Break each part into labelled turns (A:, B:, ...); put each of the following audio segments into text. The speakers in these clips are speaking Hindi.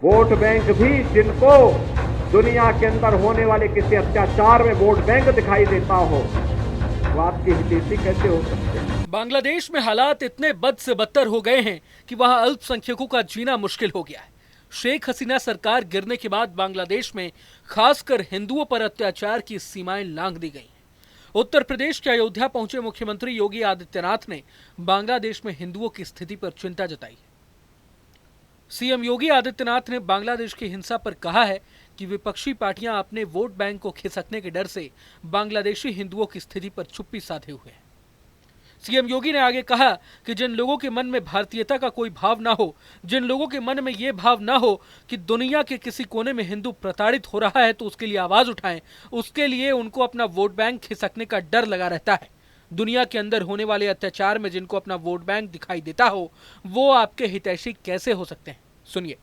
A: वोट बैंक भी जिनको दुनिया के अंदर होने वाले किसी अत्याचार में वोट बैंक दिखाई देता हो, वो आपकी हितैषी कैसे हो सकते हैं?
B: बांग्लादेश में हालात इतने बद से बदतर हो गए हैं कि वहां अल्पसंख्यकों का जीना मुश्किल हो गया है। शेख हसीना सरकार गिरने के बाद बांग्लादेश में खासकर हिंदुओं पर अत्याचार की सीमाएं लांघ दी गई। उत्तर प्रदेश के अयोध्या पहुंचे मुख्यमंत्री योगी आदित्यनाथ ने बांग्लादेश में हिंदुओं की स्थिति पर चिंता जताई। सीएम योगी आदित्यनाथ ने बांग्लादेश की हिंसा पर कहा है कि विपक्षी पार्टियां अपने वोट बैंक को खिसकने के डर से बांग्लादेशी हिंदुओं की स्थिति पर चुप्पी साधे हुए हैं। सीएम योगी ने आगे कहा कि जिन लोगों के मन में भारतीयता का कोई भाव ना हो, जिन लोगों के मन में ये भाव ना हो कि दुनिया के किसी कोने में हिंदू प्रताड़ित हो रहा है तो उसके लिए आवाज उठाएं, उसके लिए उनको अपना वोट बैंक खिसकने का डर लगा रहता है। दुनिया के अंदर होने वाले अत्याचार में जिनको अपना वोट बैंक दिखाई देता हो, वो आपके हितैषी कैसे हो सकते हैं? सुनिए।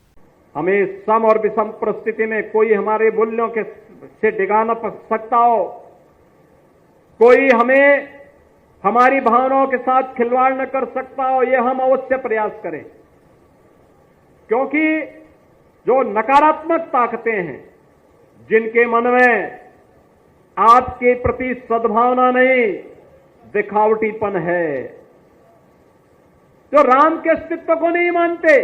A: हमें सम और विषम परिस्थिति में कोई हमारे मूल्यों के से डिगा न सकता हो, कोई हमें हमारी भावनाओं के साथ खिलवाड़ न कर सकता हो, ये हम अवश्य प्रयास करें। क्योंकि जो नकारात्मक ताकतें हैं, जिनके मन में आपके प्रति सद्भावना नहीं, दिखावटीपन है, जो राम के अस्तित्व को नहीं मानते,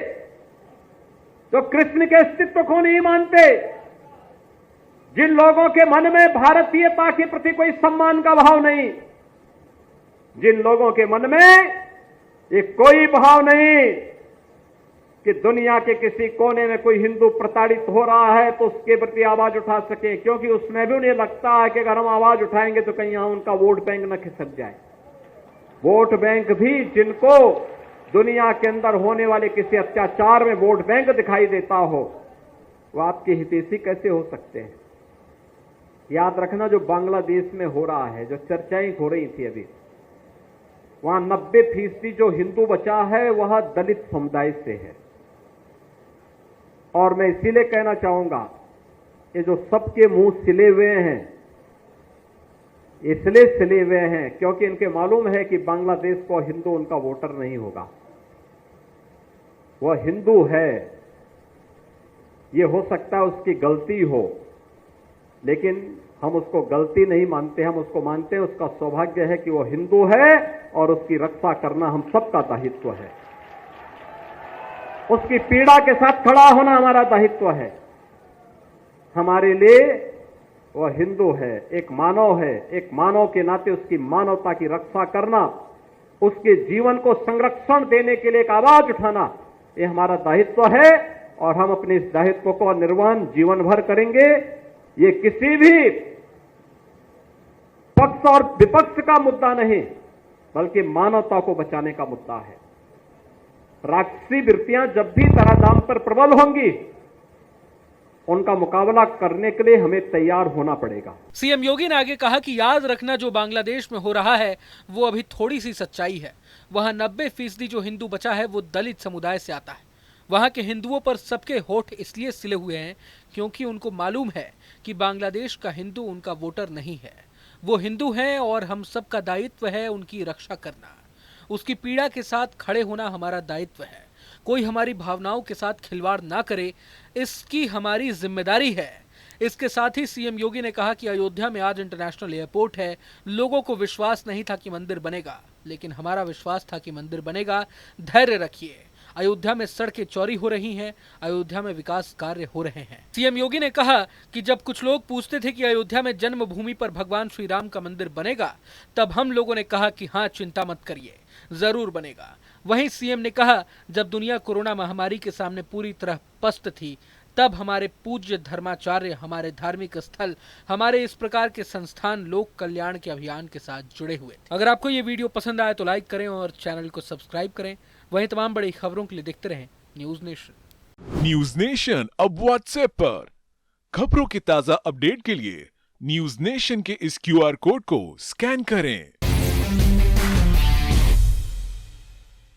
A: जो कृष्ण के अस्तित्व को नहीं मानते, जिन लोगों के मन में भारतीयता के प्रति कोई सम्मान का भाव नहीं, जिन लोगों के मन में ये कोई भाव नहीं कि दुनिया के किसी कोने में कोई हिंदू प्रताड़ित हो रहा है तो उसके प्रति आवाज उठा सके, क्योंकि उसमें भी उन्हें लगता है कि अगर हम आवाज उठाएंगे तो कहीं यहां उनका वोट बैंक न खिसक जाए। वोट बैंक भी जिनको दुनिया के अंदर होने वाले किसी अत्याचार में वोट बैंक दिखाई देता हो, वो आपके हितैषी कैसे हो सकते हैं? याद रखना, जो बांग्लादेश में हो रहा है, जो चर्चाएं हो रही थी अभी, वहां 90% जो हिंदू बचा है वह दलित समुदाय से है। और मैं इसीलिए कहना चाहूंगा, ये जो सबके मुंह सिले हुए हैं, इसलिए सिले हुए हैं क्योंकि इनके मालूम है कि बांग्लादेश को हिंदू उनका वोटर नहीं होगा। वह हिंदू है, ये हो सकता है उसकी गलती हो, लेकिन हम उसको गलती नहीं मानते, हम उसको मानते हैं उसका सौभाग्य है कि वो हिंदू है और उसकी रक्षा करना हम सबका दायित्व है। उसकी पीड़ा के साथ खड़ा होना हमारा दायित्व है। हमारे लिए वह हिंदू है, एक मानव है, एक मानव के नाते उसकी मानवता की रक्षा करना, उसके जीवन को संरक्षण देने के लिए एक आवाज उठाना, ये हमारा दायित्व है और हम अपने इस दायित्व को निर्वहन जीवन भर करेंगे। ये किसी भी पक्ष और विपक्ष का मुद्दा नहीं, बल्कि मानवता को बचाने का मुद्दा है। राक्षसी वृत्तियां जब भी धराधाम पर प्रबल होंगी, उनका मुकाबला करने के लिए हमें तैयार होना पड़ेगा।
B: सीएम योगी ने आगे कहा कि याद रखना, जो बांग्लादेश में हो रहा है वो अभी थोड़ी सी सच्चाई है। वहां 90% जो हिंदू बचा है वो दलित समुदाय से आता है। वहां के हिंदुओं पर सबके होठ इसलिए सिले हुए हैं क्योंकि उनको मालूम है कि बांग्लादेश का हिंदू उनका वोटर नहीं है। वो हिंदू हैं और हम सबका दायित्व है उनकी रक्षा करना, उसकी पीड़ा के साथ खड़े होना हमारा दायित्व है। कोई हमारी भावनाओं के साथ खिलवाड़ ना करे, इसकी हमारी जिम्मेदारी है। इसके साथ ही सीएम योगी ने कहा कि अयोध्या में आज इंटरनेशनल एयरपोर्ट है। लोगों को विश्वास नहीं था कि मंदिर बनेगा, लेकिन हमारा विश्वास था कि मंदिर बनेगा। धैर्य रखिए। अयोध्या में सड़कें चौड़ी हो रही हैं, अयोध्या में विकास कार्य हो रहे हैं। सीएम योगी ने कहा कि जब कुछ लोग पूछते थे कि अयोध्या में जन्मभूमि पर भगवान श्री राम का मंदिर बनेगा, तब हम लोगों ने कहा कि हाँ, चिंता मत करिए, जरूर बनेगा। वहीं सीएम ने कहा, जब दुनिया कोरोना महामारी के सामने पूरी तरह पस्त थी, तब हमारे पूज्य धर्माचार्य, हमारे धार्मिक स्थल, हमारे इस प्रकार के संस्थान लोक कल्याण के अभियान के साथ जुड़े हुए थे। अगर आपको ये वीडियो पसंद आए तो लाइक करें और चैनल को सब्सक्राइब करें। वहीं तमाम बड़ी खबरों के लिए देखते रहें न्यूज नेशन।
C: न्यूज नेशन अब व्हाट्सएप पर खबरों के ताजा अपडेट के लिए न्यूज नेशन के इस QR कोड को स्कैन करें।